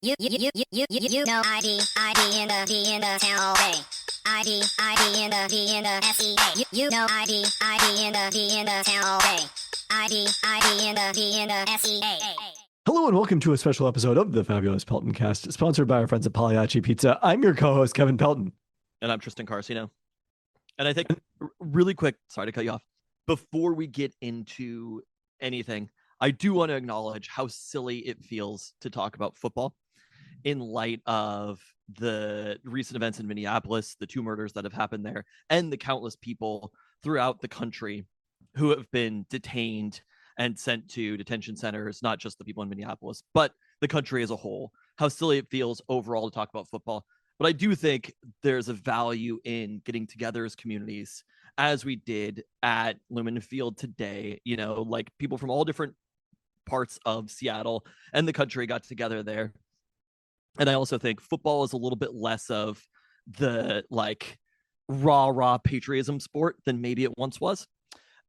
You know ID in the town all day. ID in the SEA. You know ID in the town all day. ID in the SEA. Hello and welcome to a special episode of the Fabulous Pelton Cast, sponsored by our friends at Pagliacci Pizza. I'm your co-host, Kevin Pelton. And I'm Tristan Carcino. And I think, really quick, sorry to cut you off, before we get into anything, I do want to acknowledge how silly it feels to talk about football in light of the recent events in Minneapolis, the 2 murders that have happened there, and the countless people throughout the country who have been detained and sent to detention centers, not just the people in Minneapolis, but the country as a whole. How silly it feels overall to talk about football. But I do think there's a value in getting together as communities, as we did at Lumen Field today. You know, like people from all different parts of Seattle and the country got together there. And I also think football is a little bit less of the like raw patriotism sport than maybe it once was.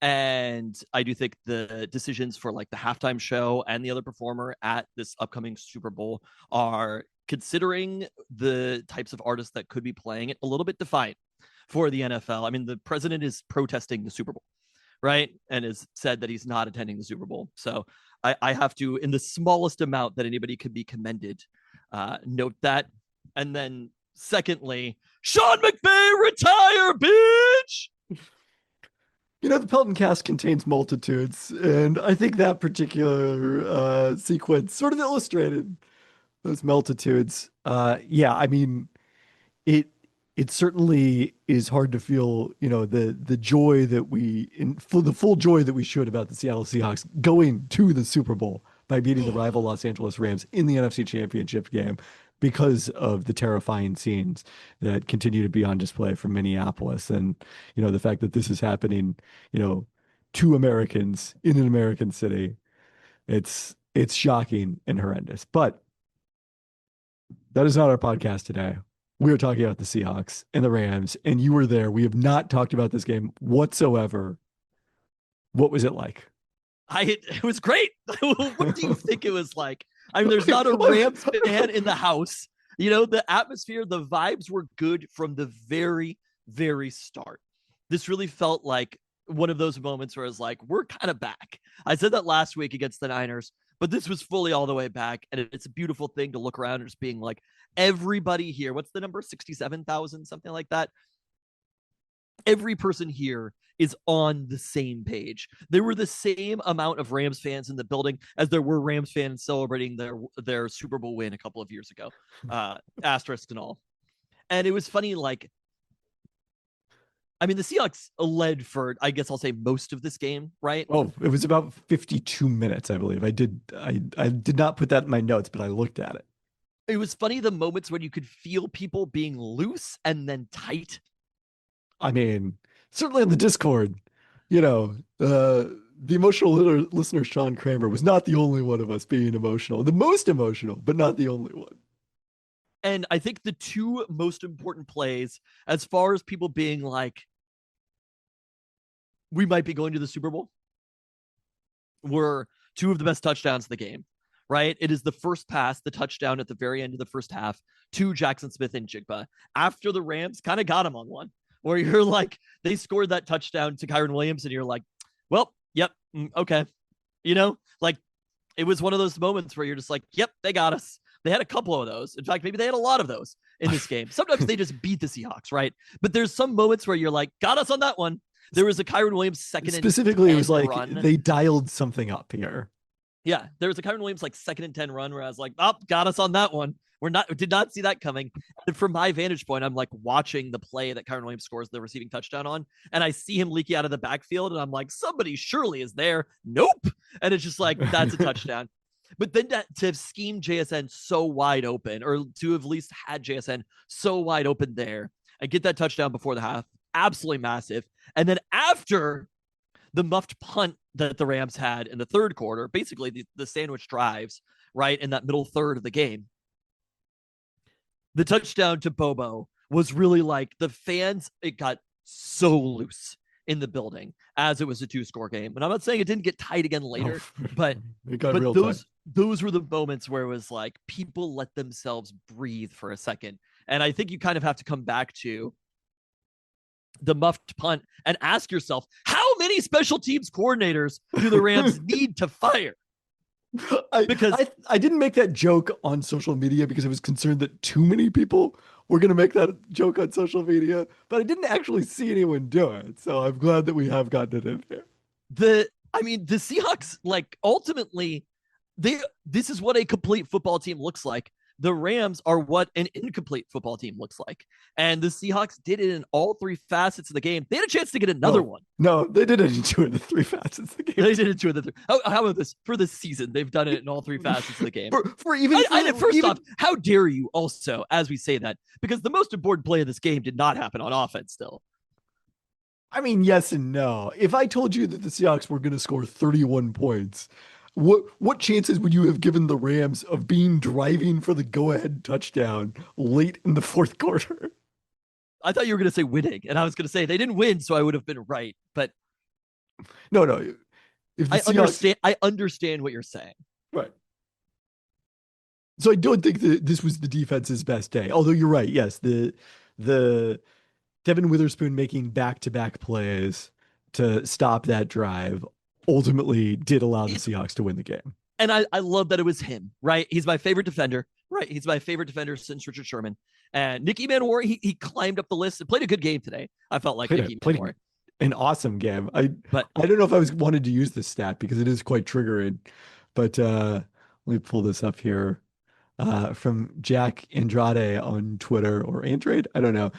And I do think the decisions for like the halftime show and the other performer at this upcoming Super Bowl are, considering the types of artists that could be playing it, a little bit defiant for the NFL. I mean, the president is protesting the Super Bowl, right? And has said that he's not attending the Super Bowl. So I have to, in the smallest amount that anybody could be commended, note that. And then secondly, Sean McVay, retire, bitch! You know, the Pelton Cast contains multitudes, and I think that particular sequence sort of illustrated those multitudes. Yeah, I mean, it certainly is hard to feel, you know, the joy that the full joy that we should about the Seattle Seahawks going to the Super Bowl by beating the rival Los Angeles Rams in the NFC Championship game, because of the terrifying scenes that continue to be on display from Minneapolis. And, you know, the fact that this is happening, you know, to Americans in an American city, it's shocking and horrendous. But that is not our podcast today. We are talking about the Seahawks and the Rams, and you were there. We have not talked about this game whatsoever. What was it like? It was great. What do you think it was like? I mean, there's not a Rams fan in the house. You know, the atmosphere, the vibes were good from the very, very start. This really felt like one of those moments where it's like, we're kind of back. I said that last week against the Niners, but this was fully all the way back. And it's a beautiful thing to look around and just being like, everybody here, what's the number? 67,000, something like that. Every person here is on the same page. There were the same amount of Rams fans in the building as there were Rams fans celebrating their Super Bowl win a couple of years ago, asterisk and all. And it was funny, like, I mean, the Seahawks led for, I guess I'll say, most of this game, right? Oh, it was about 52 minutes, I believe. I did not put that in my notes, but I looked at it. It was funny, the moments when you could feel people being loose and then tight. I mean, certainly on the Discord, you know, the emotional listener, Sean Kramer, was not the only one of us being emotional. The most emotional, but not the only one. And I think the 2 most important plays, as far as people being like, we might be going to the Super Bowl, were 2 of the best touchdowns of the game, right? It is the first pass, the touchdown at the very end of the first half, to Jackson Smith and Jigba, after the Rams kind of got him on one, where you're like, they scored that touchdown to Kyren Williams, and you're like, well, yep, okay. You know, like, it was one of those moments where you're just like, yep, they got us. They had a couple of those. In fact, maybe they had a lot of those in this game. Sometimes they just beat the Seahawks, right? But there's some moments where you're like, got us on that one. There was a Kyren Williams second specifically, and 10 it was like run. They dialed something up here. Yeah, there was a Kyren Williams like 2nd and 10 run where I was like, oh, got us on that one. Did not see that coming. And from my vantage point, I'm like watching the play that Kyren Williams scores the receiving touchdown on, and I see him leaking out of the backfield, and I'm like, somebody surely is there. Nope. And it's just like, that's a touchdown. But then to have schemed JSN so wide open, or to have at least had JSN so wide open there, and get that touchdown before the half, absolutely massive. And then after the muffed punt that the Rams had in the 3rd quarter, basically the sandwich drives, right, in that middle third of the game, the touchdown to Bobo was really like, the fans, it got so loose in the building as it was a 2-score game. And I'm not saying it didn't get tight again later, but it got real tight. Those were the moments where it was like people let themselves breathe for a second. And I think you kind of have to come back to the muffed punt and ask yourself, how many special teams coordinators do the Rams need to fire? Because I didn't make that joke on social media because I was concerned that too many people were going to make that joke on social media, but I didn't actually see anyone do it. So I'm glad that we have gotten it in here. The Seahawks, like, ultimately, this is what a complete football team looks like. The Rams are what an incomplete football team looks like. And the Seahawks did it in all 3 facets of the game. They had a chance to get another one. No, they did it in 2 of the 3 facets of the game. They did it in 2 of the 3. How about this? For the season, they've done it in all 3 facets of the game. First off, how dare you also, as we say that, because the most important play of this game did not happen on offense still. I mean, yes and no. If I told you that the Seahawks were going to score 31 points, what chances would you have given the Rams of driving for the go-ahead touchdown late in the 4th quarter? I thought you were going to say winning, and I was going to say they didn't win, so I would have been right. But no. If I understand what you're saying. Right. So I don't think that this was the defense's best day. Although you're right. Yes, the Devin Witherspoon making back-to-back plays to stop that drive ultimately did allow the Seahawks to win the game. And I love that it was him, right? He's my favorite defender, right? He's my favorite defender since Richard Sherman. And Nicky Manwari, he climbed up the list and played a good game today. I felt like Nicky Manwari. An awesome game. I don't know if I wanted to use this stat because it is quite triggering, but let me pull this up here. From Jack Andrade on Twitter, or Andrade, I don't know.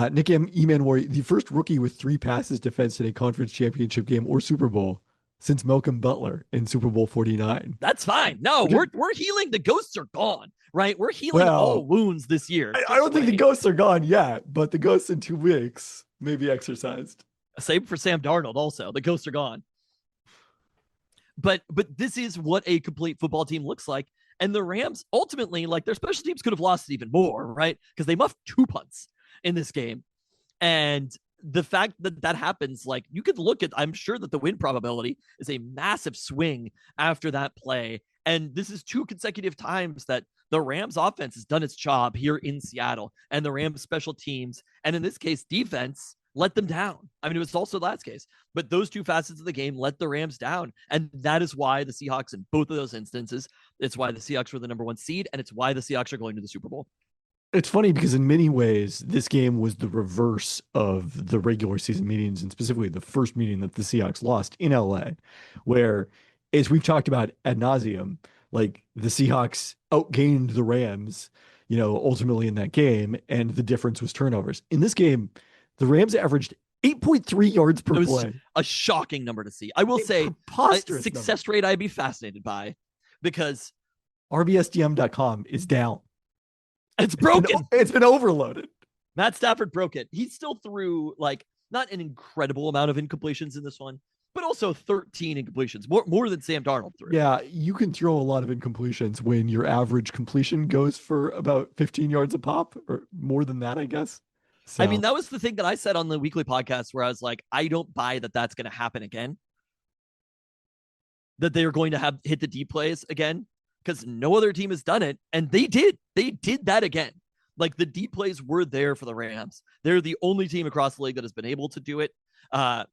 Nicky Manwari, the first rookie with 3 passes defense in a conference championship game or Super Bowl since Malcolm Butler in Super Bowl 49. That's fine. No, we're healing. The ghosts are gone, right? We're healing all wounds this year. I don't think the ghosts are gone yet, but the ghosts in 2 weeks may be exorcised. Same for Sam Darnold also. The ghosts are gone. But this is what a complete football team looks like. And the Rams, ultimately, like, their special teams could have lost it even more, right? Because they muffed 2 punts in this game. And the fact that that happens, like, you could look at, I'm sure that the win probability is a massive swing after that play. And this is 2 consecutive times that the Rams offense has done its job here in Seattle, and the Rams special teams, and in this case, defense, let them down. I mean, it was also the last case, but those 2 facets of the game let the Rams down. And that is why the Seahawks, in both of those instances, it's why the Seahawks were the number 1 seed, and it's why the Seahawks are going to the Super Bowl. It's funny because in many ways, this game was the reverse of the regular season meetings, and specifically the first meeting that the Seahawks lost in LA, where, as we've talked about ad nauseum, like, the Seahawks outgained the Rams, ultimately in that game, and the difference was turnovers. In this game, the Rams averaged 8.3 yards per play. A shocking number to see. I will say, a success rate I'd be fascinated by, because RBSDM.com is down. It's broken. It's been overloaded. Matt Stafford broke it. He still threw, like, not an incredible amount of incompletions in this one, but also 13 incompletions, more than Sam Darnold threw. Yeah, you can throw a lot of incompletions when your average completion goes for about 15 yards a pop, or more than that, I guess. So. I mean, that was the thing that I said on the weekly podcast, where I was like, I don't buy that that's going to happen again. That they are going to hit the deep plays again, because no other team has done it. And they did. They did that again. Like, the deep plays were there for the Rams. They're the only team across the league that has been able to do it. I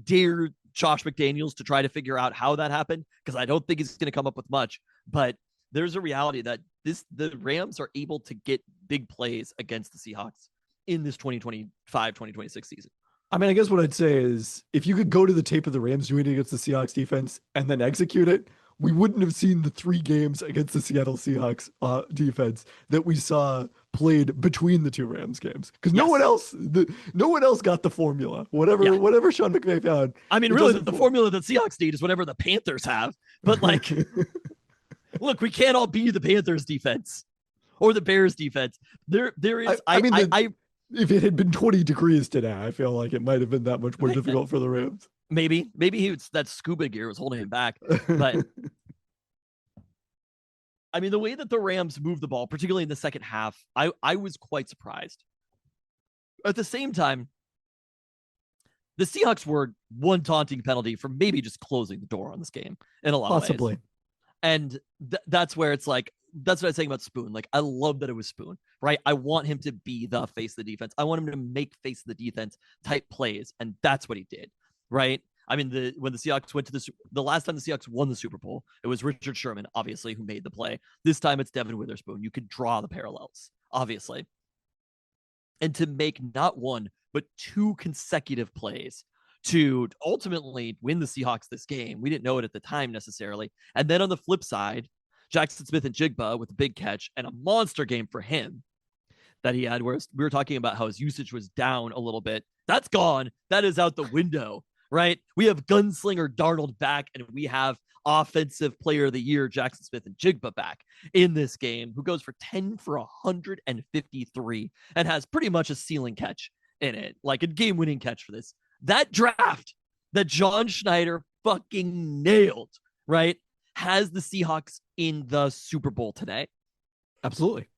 dare Josh McDaniels to try to figure out how that happened, because I don't think he's going to come up with much. But there's a reality that the Rams are able to get big plays against the Seahawks in this 2025-2026 season. I mean, I guess what I'd say is, if you could go to the tape of the Rams doing it against the Seahawks defense and then execute it, we wouldn't have seen the 3 games against the Seattle Seahawks defense that we saw played between the 2 Rams games. Because no one else got the formula. Whatever Sean McVay found. I mean, really, the formula that Seahawks need is whatever the Panthers have. But, like, look, we can't all be the Panthers defense or the Bears defense. There is. If it had been 20 degrees today, I feel like it might have been that much more difficult for the Rams. Maybe that scuba gear was holding him back. But I mean, the way that the Rams moved the ball, particularly in the second half, I was quite surprised. At the same time, the Seahawks were one taunting penalty from maybe just closing the door on this game in a lot of Possibly. ways. And that's where it's like, that's what I was saying about Spoon. Like, I love that it was Spoon, right? I want him to be the face of the defense. I want him to make face of the defense type plays. And that's what he did, right? I mean, when the Seahawks went to the last time the Seahawks won the Super Bowl, it was Richard Sherman, obviously, who made the play. This time it's Devin Witherspoon. You could draw the parallels, obviously. And to make not one, but two consecutive plays to ultimately win the Seahawks this game. We didn't know it at the time necessarily. And then on the flip side, Jackson Smith and Jigba with a big catch and a monster game for him that he had, where we were talking about how his usage was down a little bit. That's gone. That is out the window, right? We have gunslinger Darnold back, and we have offensive player of the year Jackson Smith and Jigba back in this game, who goes for 10 for 153 and has pretty much a ceiling catch in it, like a game-winning catch for this. That draft that John Schneider fucking nailed, right, has the Seahawks in the Super Bowl today. Absolutely.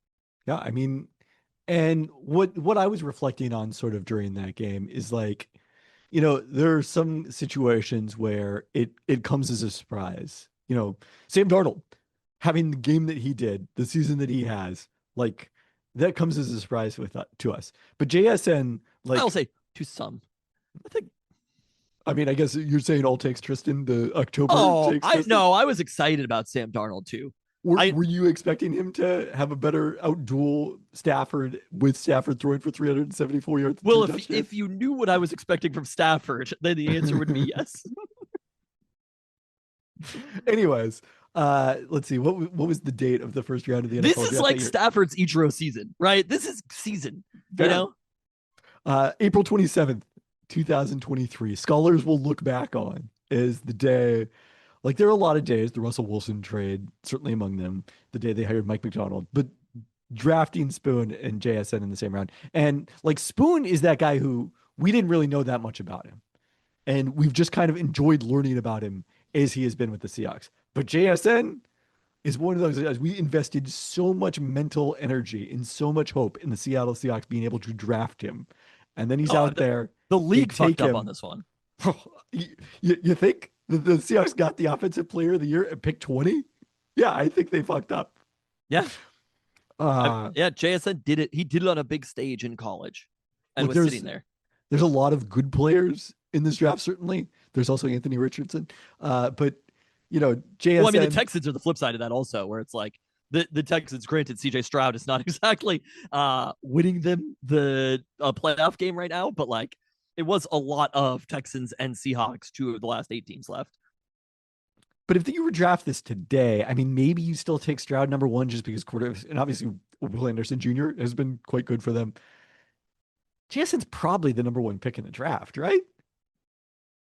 Yeah, I mean, and what I was reflecting on sort of during that game is like, you know, there are some situations where it comes as a surprise. You know, Sam Darnold having the game that he did, the season that he has, like that comes as a surprise to us. But JSN, like, I'll say to some. I mean, I guess you're saying all takes Tristan, the October takes Tristan? No, I was excited about Sam Darnold too. Were you expecting him to have a better outduel Stafford with Stafford throwing for 374 yards? Well, if you knew what I was expecting from Stafford, then the answer would be yes. Anyways, let's see. What was the date of the first round of the NFL? This is like Stafford's Ichiro season, right? This is season, you know? April 27th, 2023. Scholars will look back on as the day. Like, there are a lot of days, the Russell Wilson trade, certainly among them, the day they hired Mike McDonald, but drafting Spoon and JSN in the same round. And like, Spoon is that guy who we didn't really know that much about him. And we've just kind of enjoyed learning about him as he has been with the Seahawks. But JSN is one of those guys. We invested so much mental energy and so much hope in the Seattle Seahawks being able to draft him. And then he's out there. The league fucked up on this one. You think? The Seahawks got the offensive player of the year at pick 20? Yeah, I think they fucked up. Yeah. JSN did it. He did it on a big stage in college and was sitting there. There's a lot of good players in this draft, certainly. There's also Anthony Richardson. But, you know, JSN... Well, I mean, the Texans are the flip side of that also, where it's like the Texans, granted, CJ Stroud is not exactly winning them the playoff game right now, but like, it was a lot of Texans and Seahawks, two of the last 8 teams left. But if you redraft this today, I mean, maybe you still take Stroud number 1 just because and obviously Will Anderson Jr. has been quite good for them. Jason's probably the number 1 pick in the draft, right?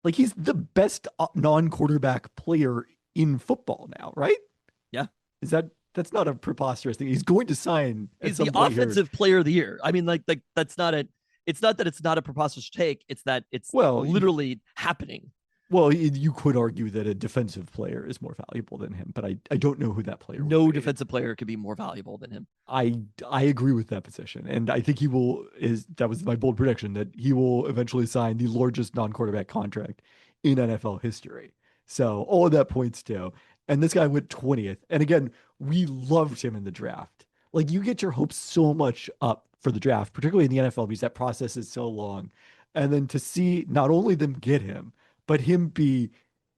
Like, he's the best non-quarterback player in football now, right? Yeah. That's not a preposterous thing. He's going to sign. He's the offensive player of the year. I mean, like that's not a. It's not that it's not a preposterous take. It's that it's literally happening. Well, you could argue that a defensive player is more valuable than him, but I don't know who that player is. No defensive player could be more valuable than him. I agree with that position. And I think that was my bold prediction, that he will eventually sign the largest non-quarterback contract in NFL history. So all of that points to, and this guy went 20th. And again, we loved him in the draft. Like, you get your hopes so much up for the draft, particularly in the NFL, because that process is so long. And then to see not only them get him, but him be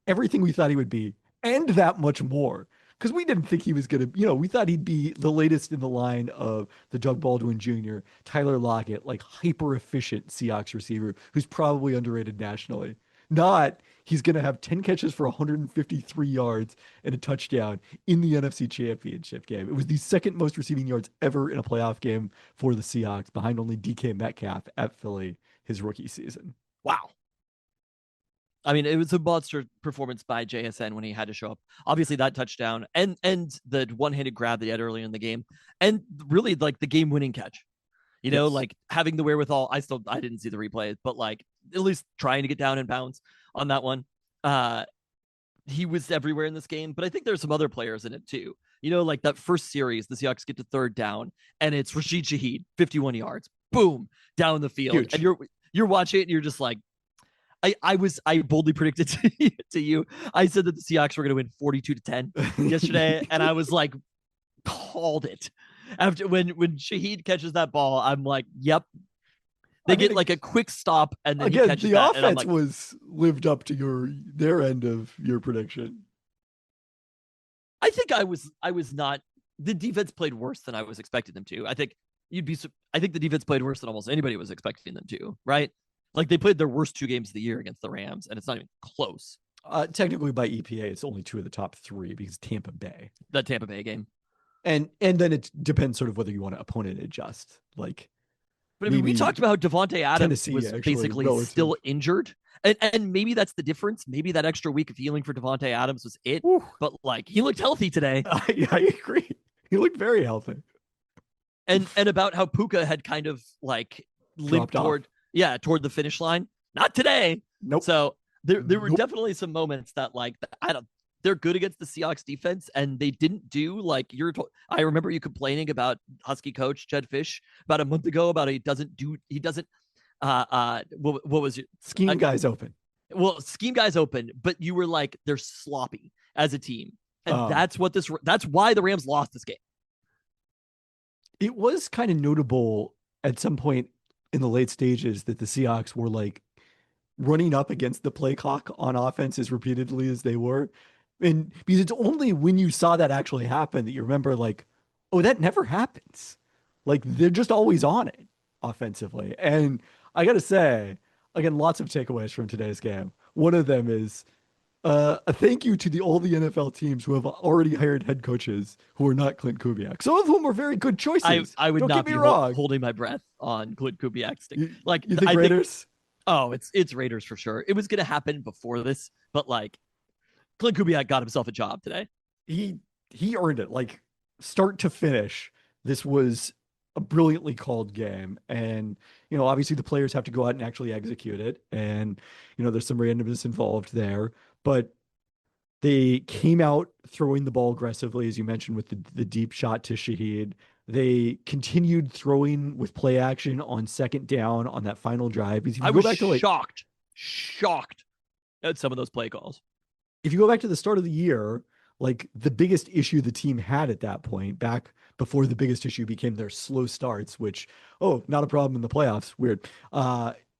everything we thought he would be, and that much more. Because we didn't think he was going to, we thought he'd be the latest in the line of the Doug Baldwin Jr., Tyler Lockett, like hyper efficient Seahawks receiver who's probably underrated nationally. Not he's going to have 10 catches for 153 yards and a touchdown in the NFC Championship game. It was the second most receiving yards ever in a playoff game for the Seahawks, behind only DK Metcalf at Philly his rookie season. Wow. I mean, it was a monster performance by JSN when he had to show up. Obviously, that touchdown and the one-handed grab that he had early in the game, and really like the game-winning catch. You know, like having the wherewithal. I didn't see the replay, but like at least trying to get down and bounce on that one. He was everywhere in this game, but I think there's some other players in it too. You know, like that first series, the Seahawks get to 3rd down, and it's Rashid Shaheed, 51 yards, boom, down the field. Huge. And you're watching it, and you're just like, I boldly predicted to you. I said that the Seahawks were going to win 42-10 yesterday, and I was like, called it. After when Shaheed catches that ball, I'm like, yep. They get like a quick stop, and then again, he catches the that, offense and I'm like, was lived up to their end of your prediction. I think I was not. The defense played worse than I was expecting them to. I think I think the defense played worse than almost anybody was expecting them to. Right? Like they played their worst 2 games of the year against the Rams, and it's not even close. Technically, by EPA, it's only 2 of the top 3 because Tampa Bay. That Tampa Bay game. And then it depends sort of whether you want to opponent adjust. Like, but I mean, we talked about how Devontae Adams Tennessee, was actually, basically relative. still injured. And maybe that's the difference. Maybe that extra week of healing for Devontae Adams was it. Whew. But like he looked healthy today. Yeah, I agree. He looked very healthy. And about how Puka had kind of like limped toward the finish line. Not today. Nope. So there were definitely some moments that like they're good against the Seahawks defense, and they didn't do like I remember you complaining about Husky coach Jed Fish about a month ago about he doesn't what was it? Scheme guys open. Well, scheme guys open, but you were like they're sloppy as a team, and that's why the Rams lost this game. It was kind of notable at some point in the late stages that the Seahawks were like running up against the play clock on offense as repeatedly as they were. And because it's only when you saw that actually happen that you remember like, oh, that never happens. Like they're just always on it offensively. And I got to say, again, lots of takeaways from today's game. One of them is a thank you to all the NFL teams who have already hired head coaches who are not Clint Kubiak. Some of whom are very good choices. I would Don't not get be me wrong. holding my breath on Clint Kubiak's thing. Like You think Raiders? It's Raiders for sure. It was going to happen before this, but like Clint Kubiak got himself a job today. He earned it. Like start to finish, this was a brilliantly called game. And, obviously the players have to go out and actually execute it. And, there's some randomness involved there. But they came out throwing the ball aggressively, as you mentioned, with the deep shot to Shaheed. They continued throwing with play action on second down on that final drive. I was shocked at some of those play calls. If you go back to the start of the year, like the biggest issue the team had at that point, back before the biggest issue became their slow starts, which, not a problem in the playoffs, weird,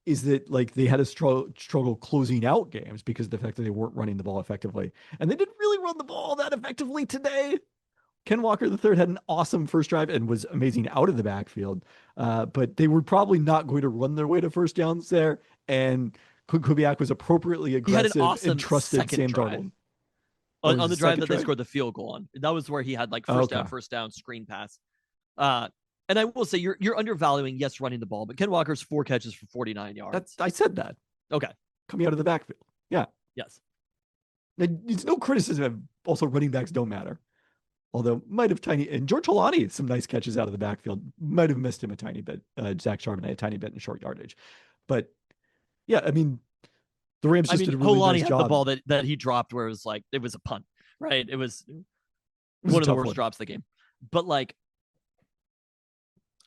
is that like they had a struggle closing out games because of the fact that they weren't running the ball effectively. And they didn't really run the ball that effectively today. Ken Walker III had an awesome first drive and was amazing out of the backfield. But they were probably not going to run their way to first downs there. And Kubiak was appropriately aggressive and trusted Sam Darnold. On the drive that they scored the field goal on. That was where he had like first down, screen pass. And I will say you're undervaluing, yes, running the ball, but Ken Walker's 4 catches for 49 yards. I said that. Okay. Coming out of the backfield. Yeah. Yes. It's no criticism of also running backs don't matter. Although might have and George Holani, some nice catches out of the backfield, might have missed him a tiny bit. Zach Charbonnet, a tiny bit in short yardage. But yeah, I mean, the Rams just did a really Holani nice job. had the ball that he dropped where it was like, it was a punt, right? It was one of the worst drops of the game. But like,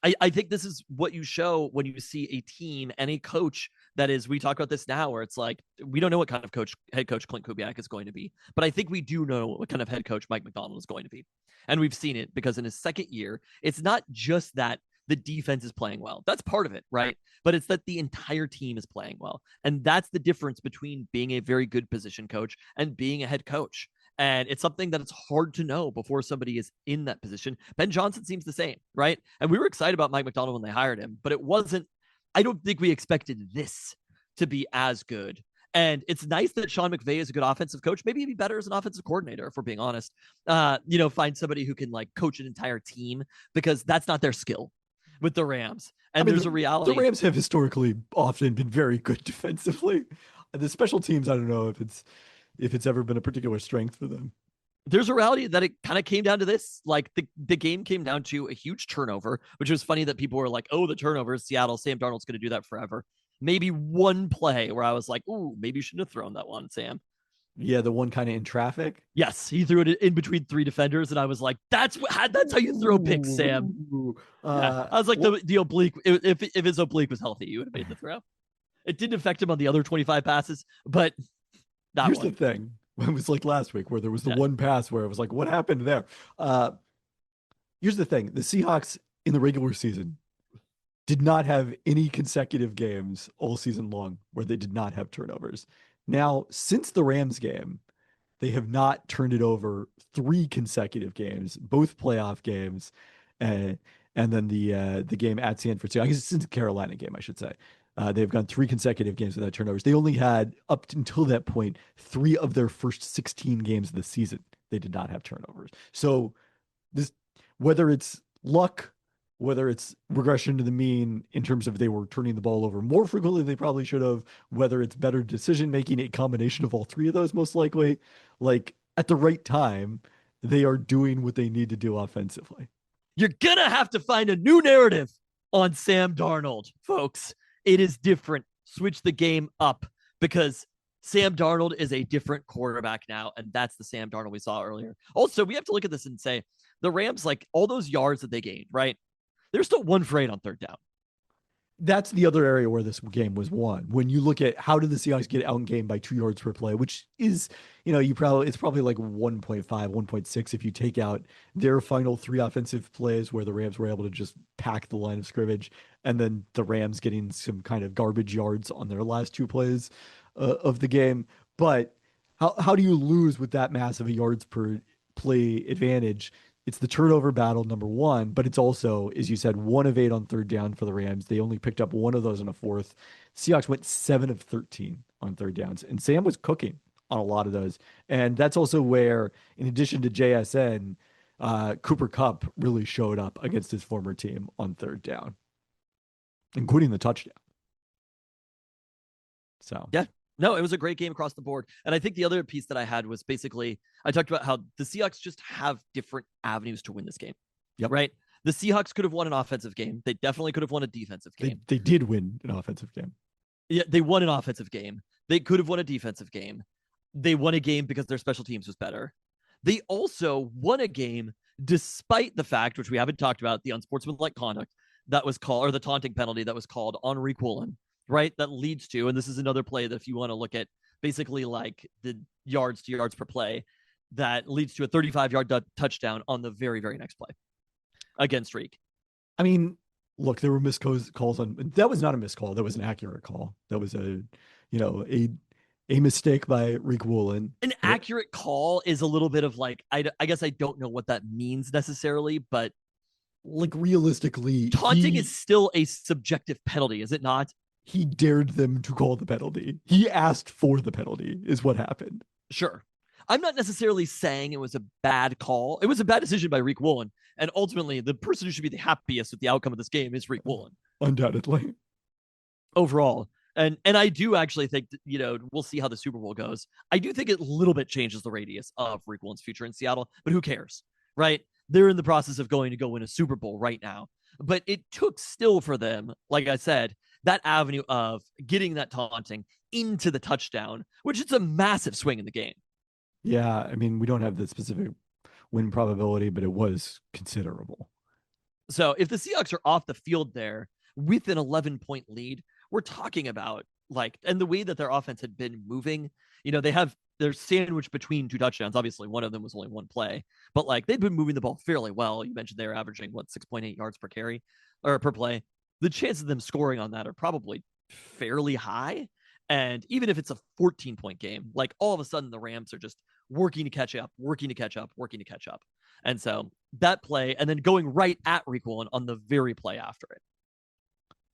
I think this is what you show when you see a team and a coach that is, we talk about this now where it's like, we don't know what kind of head coach Clint Kubiak is going to be, but I think we do know what kind of head coach Mike Macdonald is going to be. And we've seen it because in his second year, it's not just that the defense is playing well. That's part of it, right? But it's that the entire team is playing well. And that's the difference between being a very good position coach and being a head coach. And it's something that it's hard to know before somebody is in that position. Ben Johnson seems the same, right? And we were excited about Mike Macdonald when they hired him, but it wasn't, I don't think we expected this to be as good. And it's nice that Sean McVay is a good offensive coach. Maybe he'd be better as an offensive coordinator, if we're being honest. Find somebody who can like coach an entire team because that's not their skill with the Rams. And there's a reality. The Rams have historically often been very good defensively. The special teams, I don't know if it's ever been a particular strength for them. There's a reality that it kind of came down to this. Like the game came down to a huge turnover, which was funny that people were like, oh, the turnover is Seattle. Sam Darnold's going to do that forever. Maybe one play where I was like, ooh, maybe you shouldn't have thrown that one, Sam. Yeah, the one kind of in traffic. Yes, he threw it in between 3 defenders, and I was like, that's how you throw picks, Sam. I was like, the oblique, if his oblique was healthy, you would have made the throw. It didn't affect him on the other 25 passes, but Here's the thing. It was like last week where there was the one pass where it was like, what happened there? Here's the thing. The Seahawks in the regular season did not have any consecutive games all season long where they did not have turnovers. Now, since the Rams game, they have not turned it over 3 consecutive games, both playoff games, and then the game at San Francisco. I guess since the Carolina game, I should say. They've gone 3 consecutive games without turnovers. They only had, up until that point, 3 of their first 16 games of the season. They did not have turnovers. So this, whether it's luck, whether it's regression to the mean in terms of they were turning the ball over more frequently than they probably should have, whether it's better decision making, a combination of all 3 of those most likely, like at the right time, they are doing what they need to do offensively. You're going to have to find a new narrative on Sam Darnold, folks. It is different. Switch the game up because Sam Darnold is a different quarterback now, and that's the Sam Darnold we saw earlier. Also, we have to look at this and say the Rams, like all those yards that they gained, right? They're still 1 for 8 on third down. That's the other area where this game was won. When you look at how did the Seahawks get outgained by 2 yards per play, which is, it's probably like 1.5, 1.6 if you take out their final 3 offensive plays where the Rams were able to just pack the line of scrimmage, and then the Rams getting some kind of garbage yards on their last 2 plays of the game. But how do you lose with that massive yards per play advantage? It's the turnover battle, number 1, but it's also, as you said, 1 of 8 on third down for the Rams. They only picked up 1 of those in a fourth. Seahawks went 7 of 13 on third downs, and Sam was cooking on a lot of those. And that's also where, in addition to JSN, Cooper Kupp really showed up against his former team on third down, including the touchdown. So, yeah. No, it was a great game across the board. And I think the other piece that I had was basically, I talked about how the Seahawks just have different avenues to win this game. Yep. Right? The Seahawks could have won an offensive game. They definitely could have won a defensive game. They did win an offensive game. Yeah, they won an offensive game. They could have won a defensive game. They won a game because their special teams was better. They also won a game despite the fact, which we haven't talked about, the unsportsmanlike conduct that was called, or the taunting penalty that was called on Riq Woolen. Right, that leads to, and this is another play that if you want to look at basically like the yards to yards per play, that leads to a 35-yard touchdown on the very, very next play against Riq. I mean, look, there were missed calls on, that was not a missed call. That was an accurate call. That was a mistake by Riq Woolen. An accurate call is a little bit of like, I guess I don't know what that means necessarily, but like realistically, taunting is still a subjective penalty, is it not? He dared them to call the penalty. He asked for the penalty is what happened. Sure. I'm not necessarily saying it was a bad call. It was a bad decision by Riq Woolen. And ultimately, the person who should be the happiest with the outcome of this game is Riq Woolen. Undoubtedly. Overall. And I do actually think that, we'll see how the Super Bowl goes. I do think it a little bit changes the radius of Riq Woolen's future in Seattle, but who cares, right? They're in the process of going to go win a Super Bowl right now. But it took still for them, like I said, that avenue of getting that taunting into the touchdown, which is a massive swing in the game. Yeah, I mean, we don't have the specific win probability, but it was considerable. So if the Seahawks are off the field there with an 11-point lead, we're talking about and the way that their offense had been moving, they're sandwiched between 2 touchdowns. Obviously, one of them was only 1 play, but they've been moving the ball fairly well. You mentioned they're averaging 6.8 yards per carry or per play. The chances of them scoring on that are probably fairly high. And even if it's a 14-point game, all of a sudden the Rams are just working to catch up. And so that play, and then going right at Riq Woolen on the very play after it.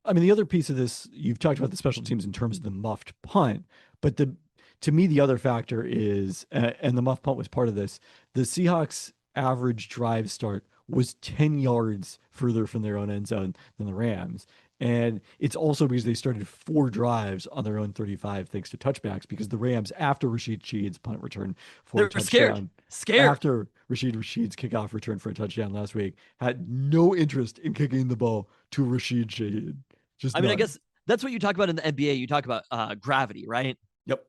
I mean, the other piece of this, you've talked about the special teams in terms of the muffed punt, but to me, the other factor is, and the muffed punt was part of this, the Seahawks' average drive start was 10 yards further from their own end zone than the Rams. And it's also because they started 4 drives on their own 35 thanks to touchbacks, because the Rams, after Rashid Shaheed's punt return for a touchdown, scared after Rashid's kickoff return for a touchdown last week, had no interest in kicking the ball to Rashid Shaheed. I guess that's what you talk about in the NBA. You talk about gravity, right? Yep.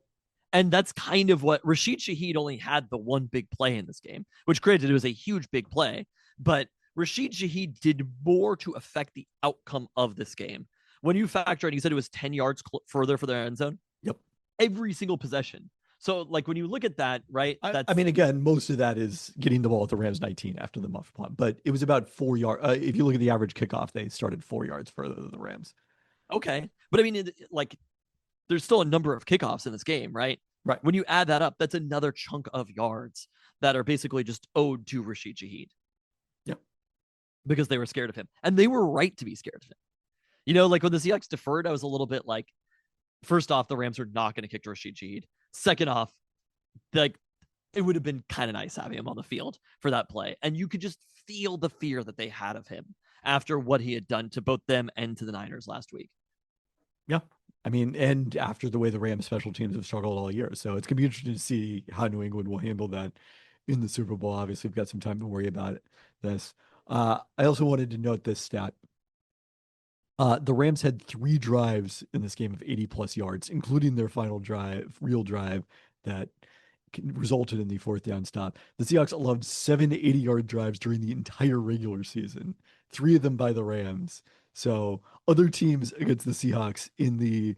And that's kind of what Rashid Shaheed only had the 1 big play in this game, which granted, it was a huge big play. But Rashid Shaheed did more to affect the outcome of this game, When you factor in, you said it was 10 yards further for their end zone. Yep. Every single possession. So, like, when you look at that, right? I mean, again, most of that is getting the ball at the Rams 19 after the muff punt, but it was about 4 yards. If you look at the average kickoff, they started 4 yards further than the Rams. Okay. But I mean, like, there's still a number of kickoffs in this game, right? Right. When you add that up, that's another chunk of yards that are basically just owed to Rashid Shaheed. Yep. Because they were scared of him. And they were right to be scared of him. You know, like when the Seahawks deferred, I was a little bit like, first off, the Rams are not going to kick to Rashid Shaheed. Second off, like, it would have been kind of nice having him on the field for that play. And you could just feel the fear that they had of him after what he had done to both them and to the Niners last week. Yeah. I mean, and after the way the Rams special teams have struggled all year. So it's going to be interesting to see how New England will handle that in the Super Bowl. Obviously, we've got some time to worry about this. I also wanted to note this stat. The Rams had 3 drives in this game of 80 plus yards, including their final drive, real drive that resulted in the 4th down stop. The Seahawks allowed 7 to 80-yard drives during the entire regular season, 3 of them by the Rams. So other teams against the Seahawks in the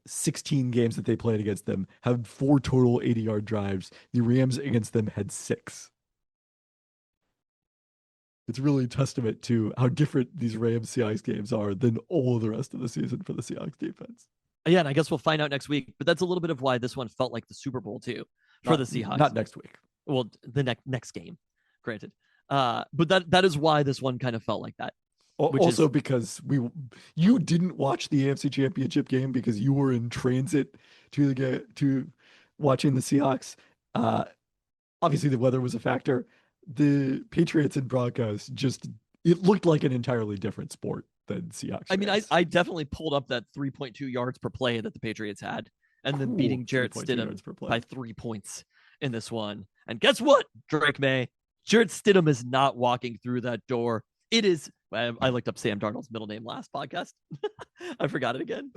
16 games that they played against them had 4 total 80-yard drives. The Rams against them had 6. It's really a testament to how different these Rams Seahawks games are than all of the rest of the season for the Seahawks defense. Yeah, and I guess we'll find out next week. But that's a little bit of why this one felt like the Super Bowl too for the Seahawks. Not next week. Well, the next game, granted. But that is why this one kind of felt like that. Also, because you didn't watch the AFC Championship game because you were in transit to watching the Seahawks. Obviously, the weather was a factor. The Patriots and Broncos it looked like an entirely different sport than Seahawks. I mean, I definitely pulled up that 3.2 yards per play that the Patriots had, and then beating Jarrett Stidham by 3 points in this one. And guess what, Drake May? Jarrett Stidham is not walking through that door. It is. I looked up Sam Darnold's middle name last podcast. I forgot it again.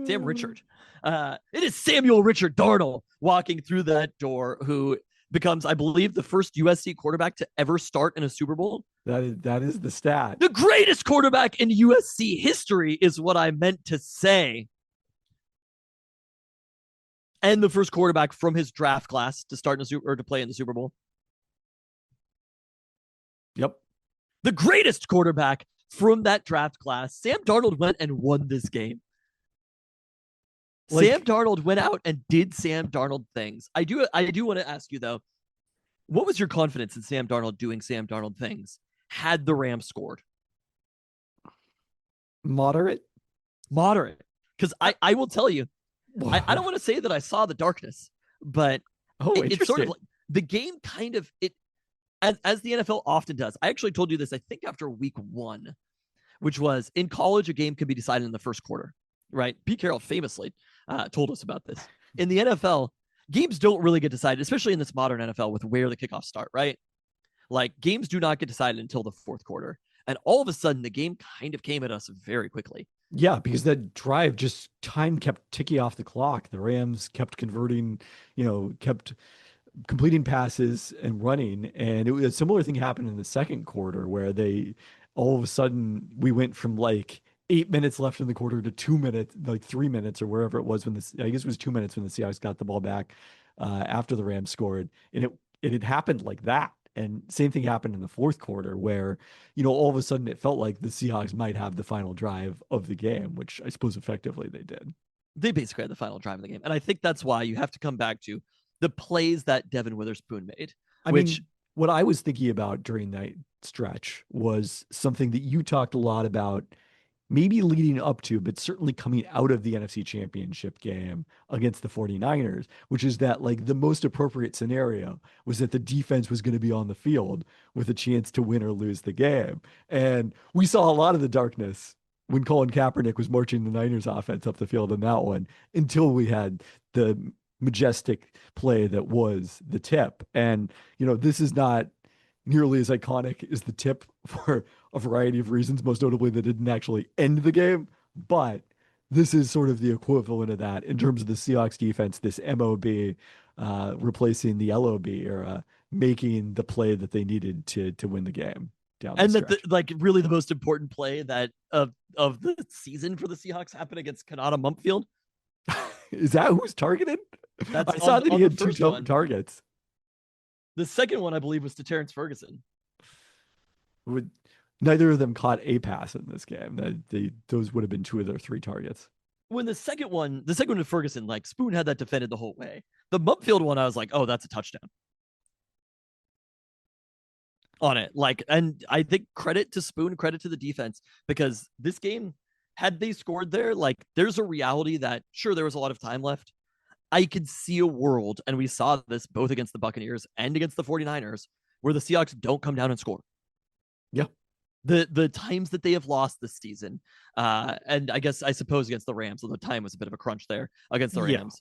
Sam Richard. It is Samuel Richard Darnold walking through that door, who becomes, I believe, the first USC quarterback to ever start in a Super Bowl. That is the stat. The greatest quarterback in USC history is what I meant to say. And the first quarterback from his draft class to start to play in the Super Bowl. Yep. The greatest quarterback from that draft class. Sam Darnold went and won this game. Sam Darnold went out and did Sam Darnold things. I do want to ask you, though, what was your confidence in Sam Darnold doing Sam Darnold things had the Rams scored? Moderate. Because I will tell you, I don't want to say that I saw the darkness, but it's sort of like the game kind of, as the NFL often does. I actually told you this, I think, after week 1, which was in college, a game could be decided in the first quarter, right? Pete Carroll famously told us about this. In the NFL, games don't really get decided, especially in this modern NFL with where the kickoffs start, right? Like, games do not get decided until the 4th quarter. And all of a sudden, the game kind of came at us very quickly. Yeah, because that drive, just time kept ticking off the clock. The Rams kept converting, kept completing passes and running. And a similar thing happened in the 2nd quarter where all of a sudden we went from like 8 minutes left in the quarter to 2 minutes, like 3 minutes or wherever it was I guess it was 2 minutes when the Seahawks got the ball back after the Rams scored. And it had happened like that. And same thing happened in the 4th quarter where, all of a sudden it felt like the Seahawks might have the final drive of the game, which I suppose effectively they did. They basically had the final drive of the game. And I think that's why you have to come back to the plays that Devin Witherspoon made. I mean, what I was thinking about during that stretch was something that you talked a lot about, maybe leading up to, but certainly coming out of the NFC Championship game against the 49ers, which is that, like, the most appropriate scenario was that the defense was going to be on the field with a chance to win or lose the game. And we saw a lot of the darkness when Colin Kaepernick was marching the Niners offense up the field in that one, until we had the majestic play that was the tip. And, this is not nearly as iconic as the tip for a variety of reasons, most notably that didn't actually end the game. But this is sort of the equivalent of that in terms of the Seahawks defense, this MOB replacing the LOB era making the play that they needed to win the game down And the that stretch. like really the most important play that of the season for the Seahawks happened against Kanata Mumpfield. Is that who's targeted? That's I saw that on he the had two first one. targets. The second one, I believe, was to Terrence Ferguson. Neither of them caught a pass in this game. Those would have been 2 of their 3 targets. When the second one to Ferguson, like Spoon had that defended the whole way. The Mumpfield one, I was like, oh, that's a touchdown on it. Like, and I think credit to Spoon, credit to the defense, because this game, had they scored there, like there's a reality that sure there was a lot of time left. I could see a world, and we saw this both against the Buccaneers and against the 49ers, where the Seahawks don't come down and score. Yeah. The times that they have lost this season, and I suppose against the Rams, although time was a bit of a crunch there against the Rams.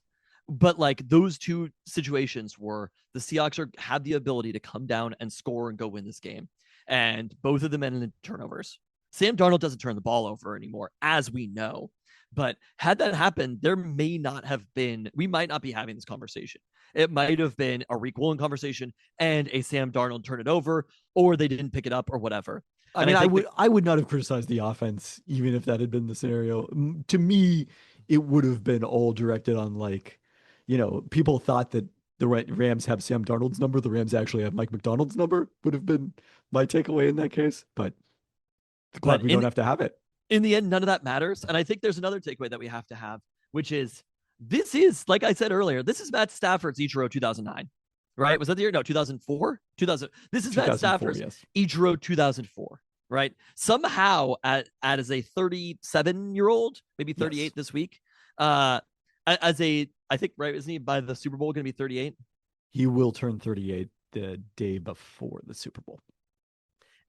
But like those 2 situations where the Seahawks had the ability to come down and score and go win this game, and both of them ended in turnovers. Sam Darnold doesn't turn the ball over anymore, as we know. But had that happened, we might not be having this conversation. It might have been a Rick Woolen conversation and a Sam Darnold turn it over, or they didn't pick it up or whatever. I would not have criticized the offense even if that had been the scenario. To me, it would have been all directed on like, people thought that the Rams have Sam Darnold's number. The Rams actually have Mike McDonald's number would have been my takeaway in that case. But glad we don't have to have it. In the end, none of that matters. And I think there's another takeaway that we have to have, which is this is, like I said earlier, this is Matt Stafford's Ichiro 2009. Right? Was that the year? No, 2004? 2000. This is Matt Stafford's Ichiro 2004, right? Somehow, as a 37-year-old, maybe 38 this week, I think, right, isn't he by the Super Bowl going to be 38? He will turn 38 the day before the Super Bowl.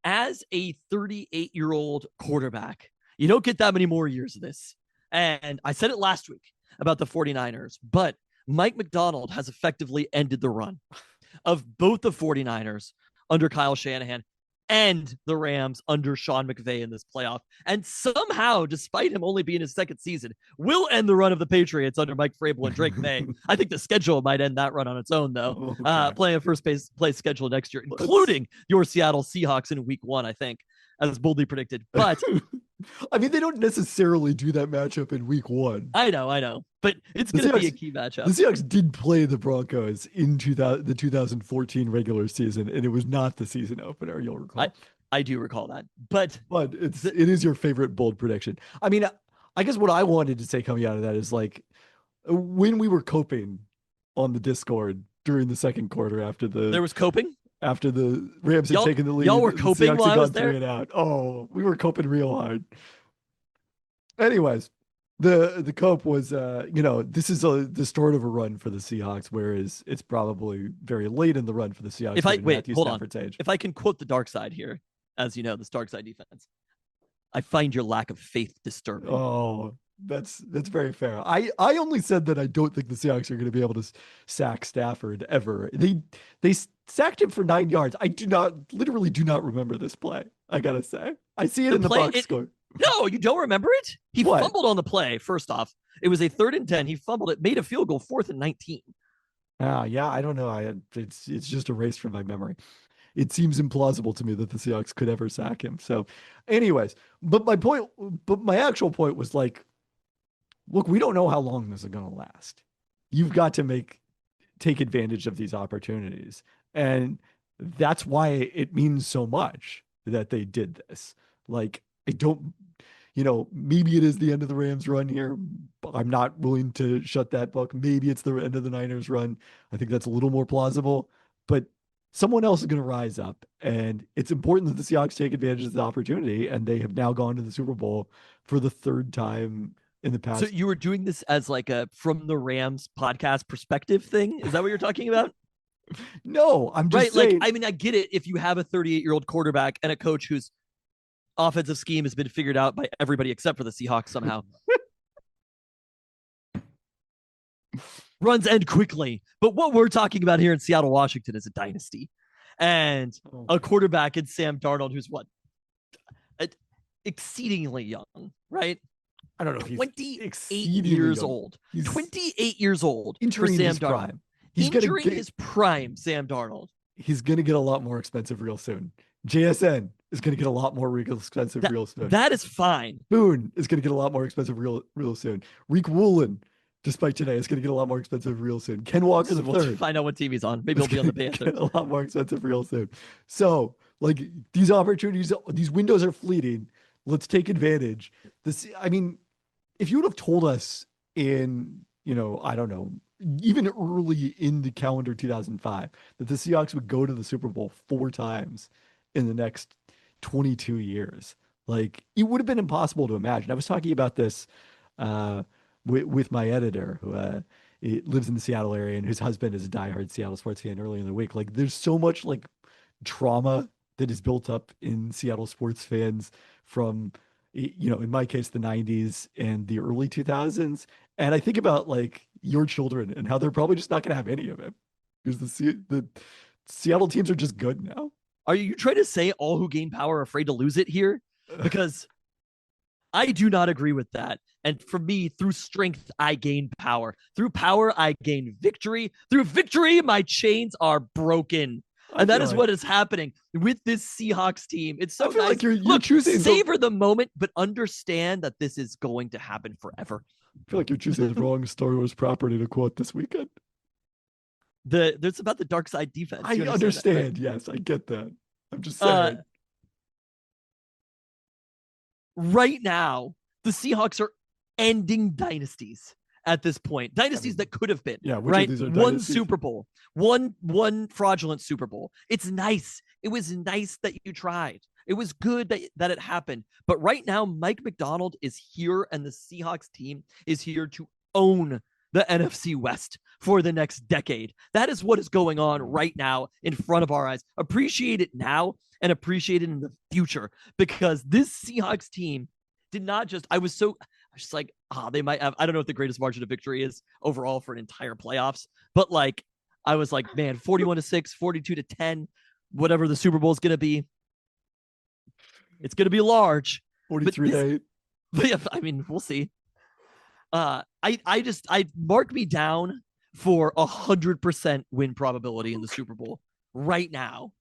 As a 38-year-old quarterback, you don't get that many more years of this. And I said it last week about the 49ers, but Mike McDonald has effectively ended the run of both the 49ers under Kyle Shanahan and the Rams under Sean McVay in this playoff. And somehow, despite him only being his second season, will end the run of the Patriots under Mike Vrabel and Drake May. I think the schedule might end that run on its own, though. Okay. Playing a first place schedule next year, including your Seattle Seahawks in week 1, I think, as boldly predicted. But I mean, they don't necessarily do that matchup in week 1. I know. But it's going to be a key matchup. The Seahawks did play the Broncos in the 2014 regular season, and it was not the season opener, you'll recall. I do recall that. But it is your favorite bold prediction. I mean, I guess what I wanted to say coming out of that is like when we were coping on the Discord during the second quarter there was coping? After the Rams had taken the lead. Y'all were coping while I was there? Oh, we were coping real hard. Anyways, the cope was, this is the start of a run for the Seahawks, whereas it's probably very late in the run for the Seahawks. Hold on. If I can quote the dark side here, as you know, this dark side defense, I find your lack of faith disturbing. Oh, that's very fair. I only said that I don't think the Seahawks are going to be able to sack Stafford ever. They sacked him for 9 yards. I literally do not remember this play. I gotta say, I see it in the box score. No, you don't remember it? He fumbled on the play. First off, it was a 3rd and 10. He fumbled it, made a field goal, 4th and 19. Yeah, I don't know. It's just erased from my memory. It seems implausible to me that the Seahawks could ever sack him. So, anyways, but my actual point was like, look, we don't know how long this is going to last. You've got to take advantage of these opportunities. And that's why it means so much that they did this. Like, I don't, maybe it is the end of the Rams run here. I'm not willing to shut that book. Maybe it's the end of the Niners run. I think that's a little more plausible, but someone else is going to rise up, and it's important that the Seahawks take advantage of the opportunity. And they have now gone to the Super Bowl for the 3rd time in the past. So you were doing this as like a from the Rams podcast perspective thing? Is that what you're talking about? No, I'm just saying. Like, I mean, I get it if you have a 38-year-old quarterback and a coach whose offensive scheme has been figured out by everybody except for the Seahawks somehow. Runs end quickly. But what we're talking about here in Seattle, Washington is a dynasty. And a quarterback in Sam Darnold who's exceedingly young, right? I don't know if he's 28 years old. He's 28 years old for entering Sam his Darnold. Prime. Entering his prime, Sam Darnold. he's going to get a lot more expensive real soon. JSN is going to get a lot more expensive real soon. That is fine. Boone is going to get a lot more expensive real soon. Reek Woolen, despite today, is going to get a lot more expensive real soon. Ken Walker the We'll third. find out what team he's on. Maybe he'll be on the Panthers. A lot more expensive real soon. So, like, these opportunities, these windows are fleeting. Let's take advantage. I mean, if you would have told us in, I don't know, even early in the calendar 2005, that the Seahawks would go to the Super Bowl 4 times in the next 22 years, like, it would have been impossible to imagine. I was talking about this with my editor, who lives in the Seattle area, and whose husband is a diehard Seattle sports fan early in the week. Like, there's so much like trauma that is built up in Seattle sports fans from, in my case, the 90s and the early 2000s. And I think about like your children and how they're probably just not going to have any of it, because the Seattle teams are just good now. Are you trying to say all who gain power are afraid to lose it here? Because I do not agree with that. And for me, through strength, I gain power. Through power, I gain victory. Through victory, my chains are broken. And that is what is happening with this Seahawks team. It's so nice. Like you're choosing savor the moment, but understand that this is going to happen forever. I feel like you're choosing the wrong Star Wars property to quote this weekend. There's about the dark side defense. I understand. That, right? Yes, I get that. I'm just saying. Right now, the Seahawks are ending dynasties at this point. Dynasties that could have been. Yeah, right. One Super Bowl, one fraudulent Super Bowl. It's nice. It was nice that you tried. It was good that it happened. But right now, Mike Macdonald is here, and the Seahawks team is here to own the NFC West for the next decade. That is what is going on right now in front of our eyes. Appreciate it now and appreciate it in the future, because this Seahawks team did not just, I was just like, they might have, I don't know what the greatest margin of victory is overall for an entire playoffs, but like, I was like, man, 41-6, 42-10, whatever the Super Bowl is going to be. It's going to be large. 43-8. But yeah, I mean, we'll see. I mark me down for 100% win probability in the Super Bowl right now.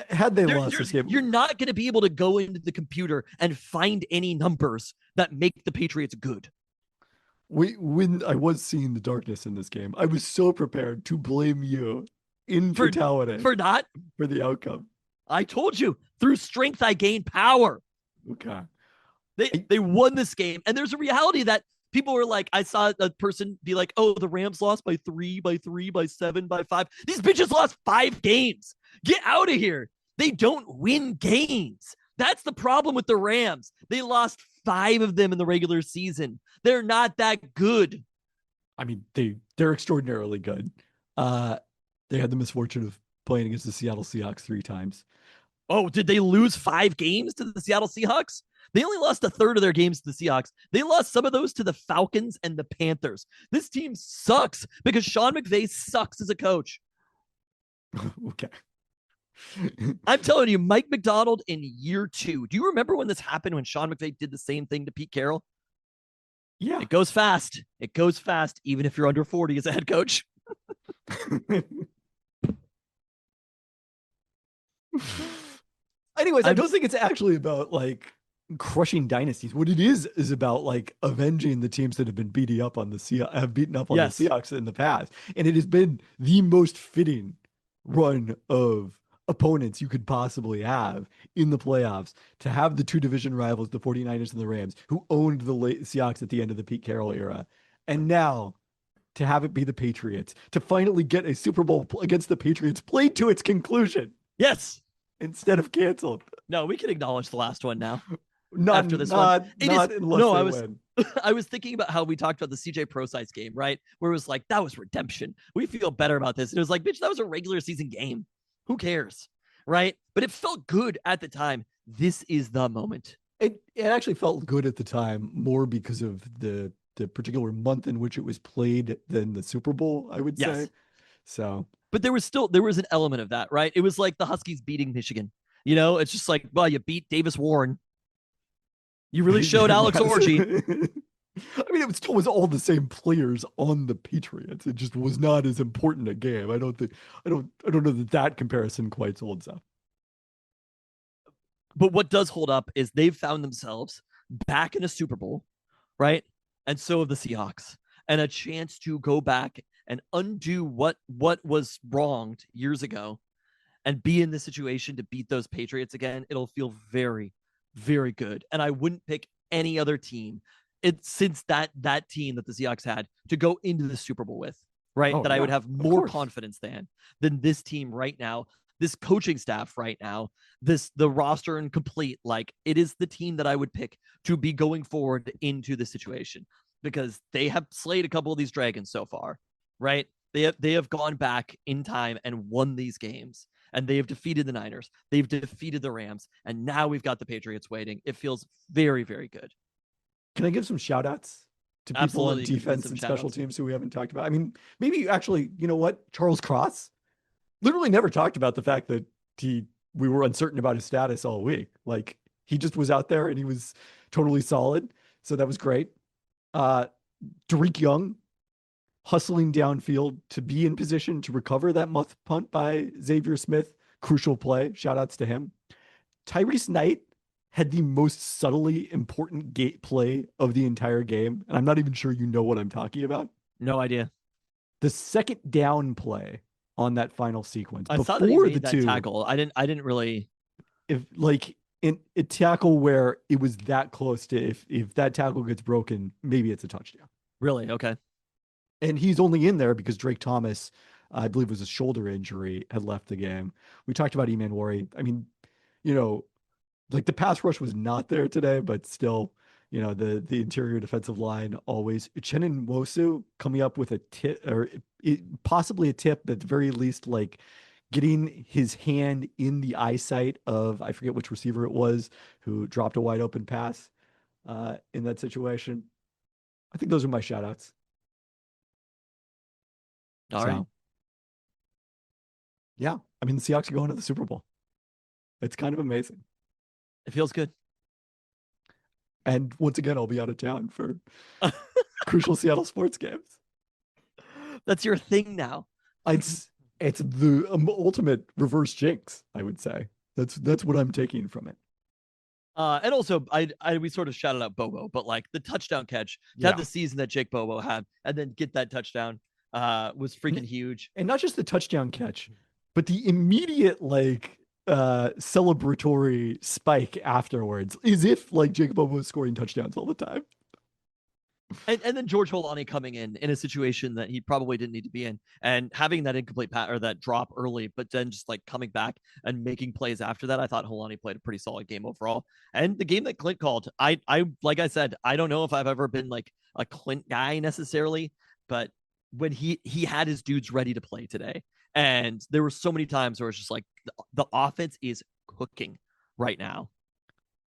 Had they lost this game, you're not going to be able to go into the computer and find any numbers that make the Patriots good. When I was seeing the darkness in this game, I was so prepared to blame you in totality for the outcome. I told you, through strength I gain power. Okay. They won this game, and there's a reality that people were like, I saw a person be like, oh, the Rams lost by 3, by 3, by 7, by 5. These bitches lost 5 games. Get out of here. They don't win games. That's the problem with the Rams. They lost 5 of them in the regular season. They're not that good. I mean, they're extraordinarily good. They had the misfortune of playing against the Seattle Seahawks 3 times. Oh, did they lose 5 games to the Seattle Seahawks? They only lost a third of their games to the Seahawks. They lost some of those to the Falcons and the Panthers. This team sucks because Sean McVay sucks as a coach. Okay. I'm telling you, Mike Macdonald in year 2. Do you remember when this happened, when Sean McVay did the same thing to Pete Carroll? Yeah. It goes fast. It goes fast, even if you're under 40 as a head coach. Anyways, I don't think it's actually about like crushing dynasties. What it is about like avenging the teams that have been beaten up on the Seahawks in the past. And it has been the most fitting run of opponents you could possibly have in the playoffs, to have the 2 division rivals, the 49ers and the Rams, who owned the Seahawks at the end of the Pete Carroll era. And now to have it be the Patriots, to finally get a Super Bowl against the Patriots played to its conclusion. Yes. Instead of canceled. No, we can acknowledge the last one now. After this one. I was thinking about how we talked about the CJ Procise game, right? Where it was like, that was redemption. We feel better about this. And it was like, bitch, that was a regular season game. Who cares? Right? But it felt good at the time. This is the moment. It actually felt good at the time, more because of the particular month in which it was played than the Super Bowl, I would say. So, but there was an element of that, right? It was like the Huskies beating Michigan. It's just like, well, you beat Davis Warren. You really showed Alex Orgy. I mean, it still was all the same players on the Patriots. It just was not as important a game. I don't know that that comparison quite holds up. But what does hold up is they've found themselves back in a Super Bowl, right? And so have the Seahawks, and a chance to go back and undo what was wronged years ago and be in the situation to beat those Patriots again. It'll feel very, very good. And I wouldn't pick any other team since that team that the Seahawks had to go into the Super Bowl with, right? Oh, That I would yeah, have of more course. confidence than this team right now, this coaching staff right now, the roster incomplete. Like, it is the team that I would pick to be going forward into the situation, because they have slayed a couple of these dragons so far, right? They have gone back in time and won these games, and they have defeated the Niners. They've defeated the Rams, and now we've got the Patriots waiting. It feels very, very good. Can I give some shout outs to people on Absolutely, you can get defense some and shout special outs. teams who we haven't talked about? I mean, maybe actually, you know what? Charles Cross literally never talked about the fact that we were uncertain about his status all week. Like, he just was out there and he was totally solid. So that was great. Uh Tariq Young hustling downfield to be in position to recover that muff punt by Xavier Smith. Crucial play. Shout outs to him. Tyrese Knight had the most subtly important gate play of the entire game. And I'm not even sure you know what I'm talking about. No idea. The second down play on that final sequence I saw that he before the made that two, tackle. I didn't really. if like in a tackle where it was that close to, if that tackle gets broken, maybe it's a touchdown. Really? Okay. And he's only in there because Drake Thomas, I believe, was a shoulder injury, had left the game. We talked about Eman Wari. I mean, you know, like, the pass rush was not there today, but still, you know, the interior defensive line always. Uchenna Nwosu coming up with a tip, or possibly a tip, at the very least, like getting his hand in the eyesight of, I forget which receiver it was, who dropped a wide open pass in that situation. I think those are my shout outs. All right. Yeah, I mean, the Seahawks are going to the Super Bowl. It's kind of amazing. It feels good. And once again, I'll be out of town for crucial Seattle sports games. That's your thing now. It's the ultimate reverse jinx, I would say. That's what I'm taking from it. And also, we sort of shouted out Bobo, but like the touchdown catch to have the season that Jake Bobo had, and then get that touchdown was freaking huge. And not just the touchdown catch, but the immediate like celebratory spike afterwards, as if like Jake Bobo was scoring touchdowns all the time. And then George Holani coming in a situation that he probably didn't need to be in, and having that incomplete pat or that drop early, but then just like coming back and making plays after that. I thought Holani played a pretty solid game overall. And the game that Clint called, I like I said, I don't know if I've ever been like a Clint guy necessarily, but when he had his dudes ready to play today, and there were so many times where it's just like the offense is cooking right now.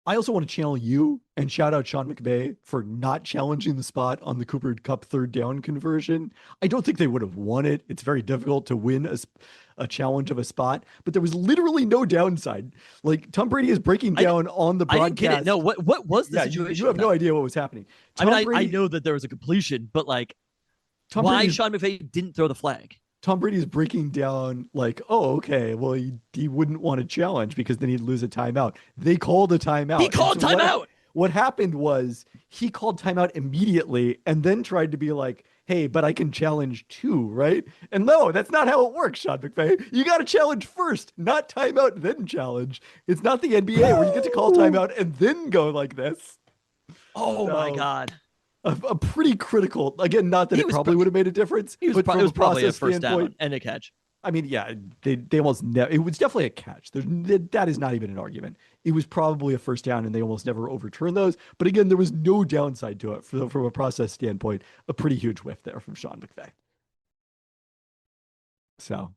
I also want to channel you and shout out Sean McVay for not challenging the spot on the Cooper Cup third down conversion. I don't think they would have won it. It's very difficult to win a challenge of a spot, but there was literally no downside. Like, Tom Brady is breaking down on the broadcast. I didn't get it. No, what was the situation? You have no idea what was happening. I know that there was a completion, but like, why Sean McVay didn't throw the flag? Tom Brady is breaking down like, oh, okay, well, he wouldn't want to challenge because then he'd lose a timeout. They called a timeout. He called timeout. What happened was he called timeout immediately and then tried to be like, hey, but I can challenge too, right? And no, that's not how it works, Sean McVay. You got to challenge first, not timeout, then challenge. It's not the NBA where you get to call timeout and then go like this. Oh, my God. A pretty critical, again, not that it probably would have made a difference. It was probably a first down and a catch. I mean, yeah, they almost never, it was definitely a catch. That is not even an argument. It was probably a first down and they almost never overturned those. But again, there was no downside to it from a process standpoint. A pretty huge whiff there from Sean McVay. So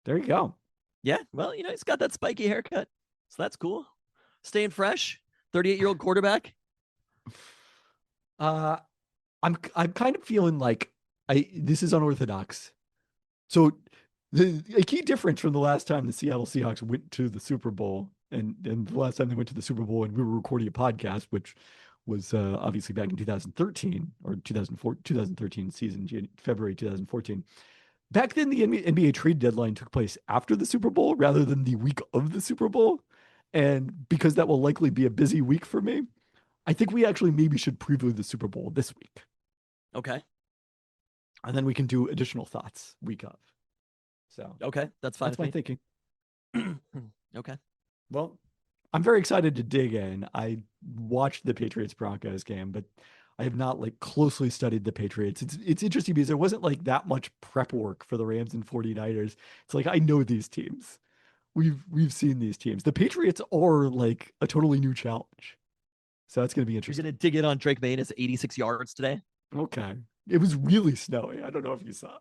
there you go. Yeah, well, he's got that spiky haircut. So that's cool. Staying fresh. 38-year-old quarterback. I'm kind of feeling like this is unorthodox. So a key difference from the last time the Seattle Seahawks went to the Super Bowl and the last time they went to the Super Bowl and we were recording a podcast, which was obviously back in 2013 or 2013 season, February 2014. Back then, the NBA trade deadline took place after the Super Bowl rather than the week of the Super Bowl. And because that will likely be a busy week for me, I think we actually maybe should preview the Super Bowl this week. Okay. And then we can do additional thoughts week of. So Okay, that's fine. that's my thinking. Okay. Well, I'm very excited to dig in. I watched the Patriots Broncos game, but I have not like closely studied the Patriots. It's interesting because there wasn't like that much prep work for the Rams and 49ers. It's like I know these teams. We've seen these teams. The Patriots are like a totally new challenge. So that's going to be You're interesting. going to dig in on Drake May and his 86 yards today? Okay. It was really snowy. I don't know if you saw.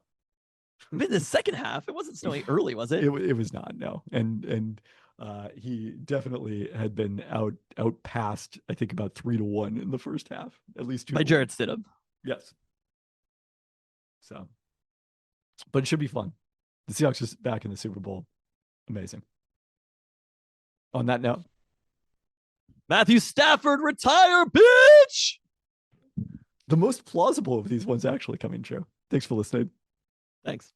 In the second half, it wasn't snowing early, was it? It was not, no. And he definitely had been out past, I think, about 3-1 in the first half, at least 2 By Jarrett Stidham. Yes. So, but it should be fun. The Seahawks is back in the Super Bowl. Amazing. On that note, Matthew Stafford, retire, bitch! the most plausible of these ones actually coming true. Thanks for listening. Thanks.